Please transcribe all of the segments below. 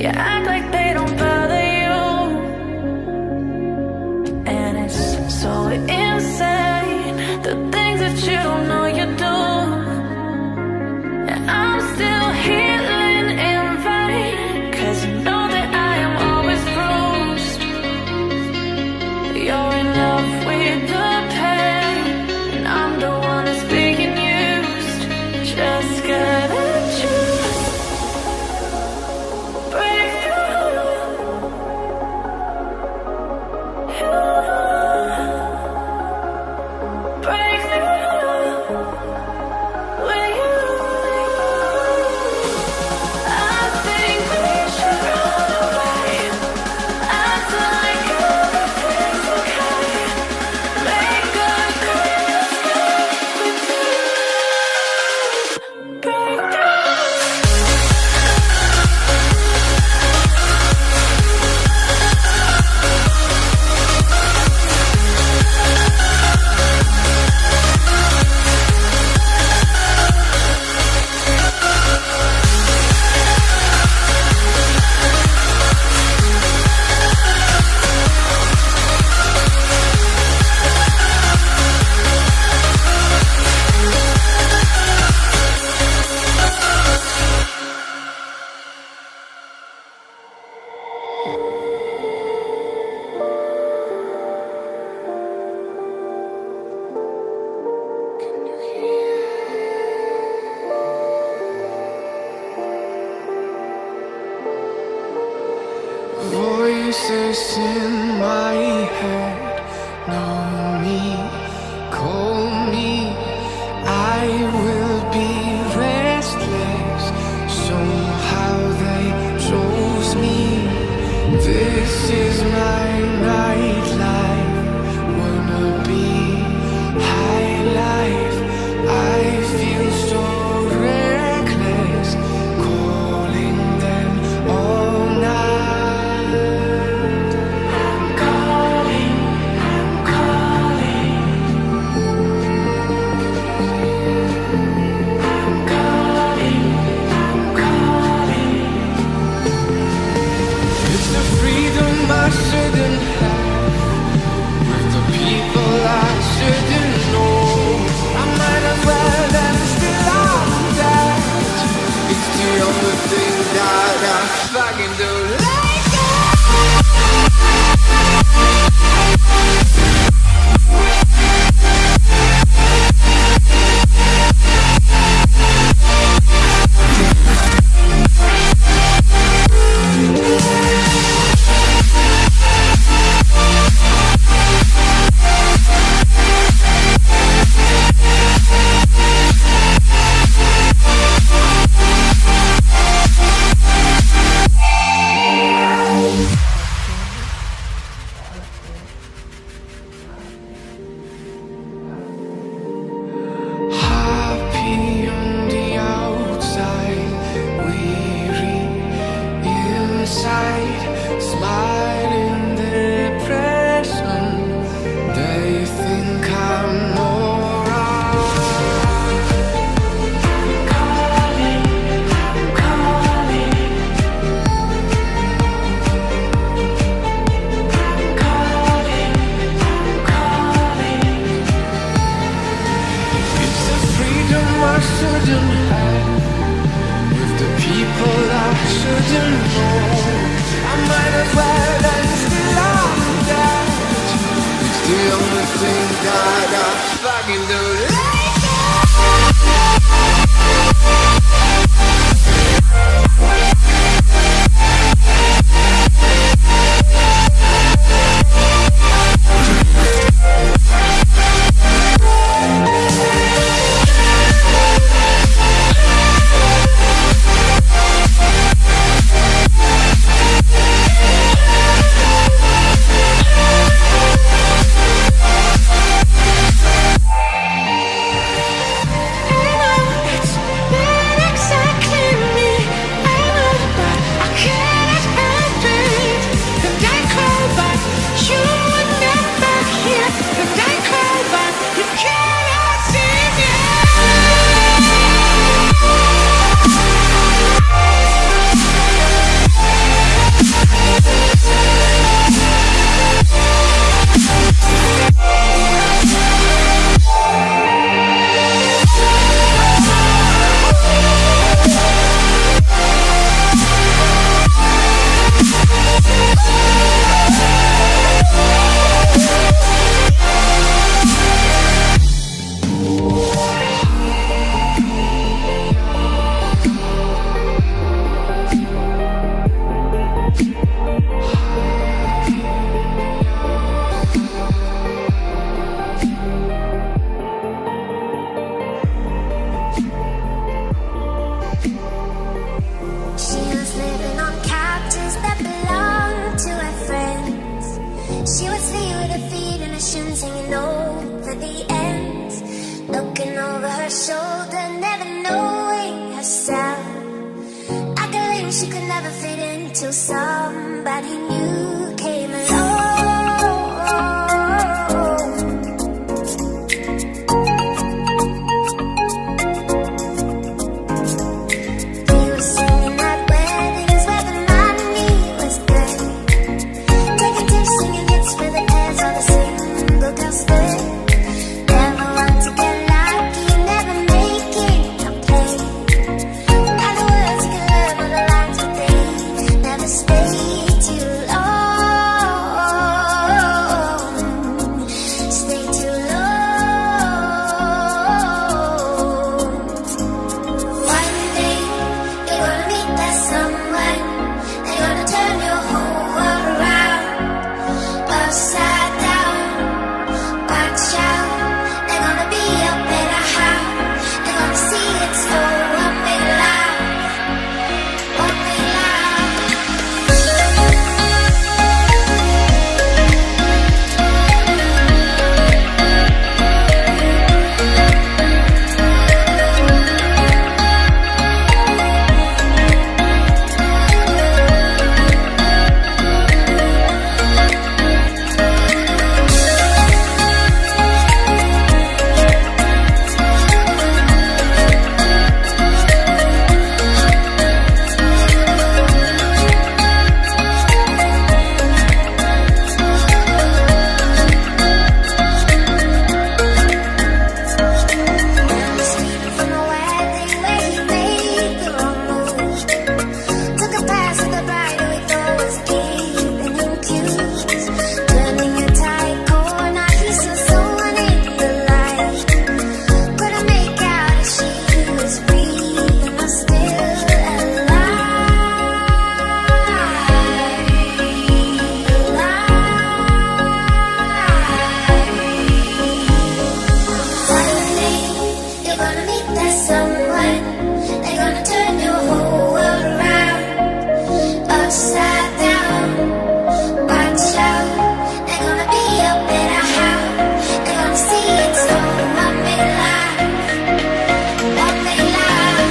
You act like they don't bother you, and it's so insane, the things that you don't know you do. And I'm still healing in vain, 'cause you know that I am always bruised. You're in love with the pain, and I'm the one that's being used. Just gotta choose. Break through. Break through with you. I think we should run away, act like everything's okay, make a clean escape with you. Break through. Voices in my head know me, call me. I will be restless. Somehow they chose me. This is my nightlife. Wanna be high life. I feel so reckless, calling them all night. I'm calling, I'm calling. I'm calling, I'm calling. It's the freedom I shouldn't have, with the people I shouldn't know. I might as well and still I'm dead. It's the only thing that I fucking do. Let go. her shoulder, never knowing herself. I could believe she could never fit in till somebody new came along. We were singing at weddings where the money was good, taking tips, singing hits for the pants on the single girl stood. Never want to get lucky, never making a play. All the words you can learn on the lines, but they never stay too long. Stay too long. One day you're gonna meet that someone. They're gonna turn your whole world around, upside down. Watch out, they're gonna be a better how. They're gonna see it so won't be loud, won't be loud. Speaking from a wedding where he made the wrong move, took a pass at the bride who he thought was keeping him cute. Turning a tight corner, he saw someone in the light. Couldn't make out if she was breathing or still One day you're gonna meet that someone. They're gonna turn your whole world around, upside down. Watch out, they're gonna be a better how. They're gonna see it so won't be loud, won't be loud.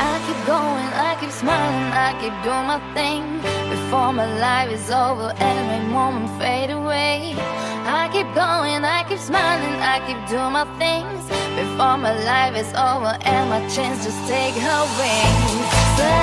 I keep going, I keep smiling, I keep doing my thing before my life is over and my moment fade away. I keep going, I keep smiling, I keep doing my things before my life is over and my chance just take her wings.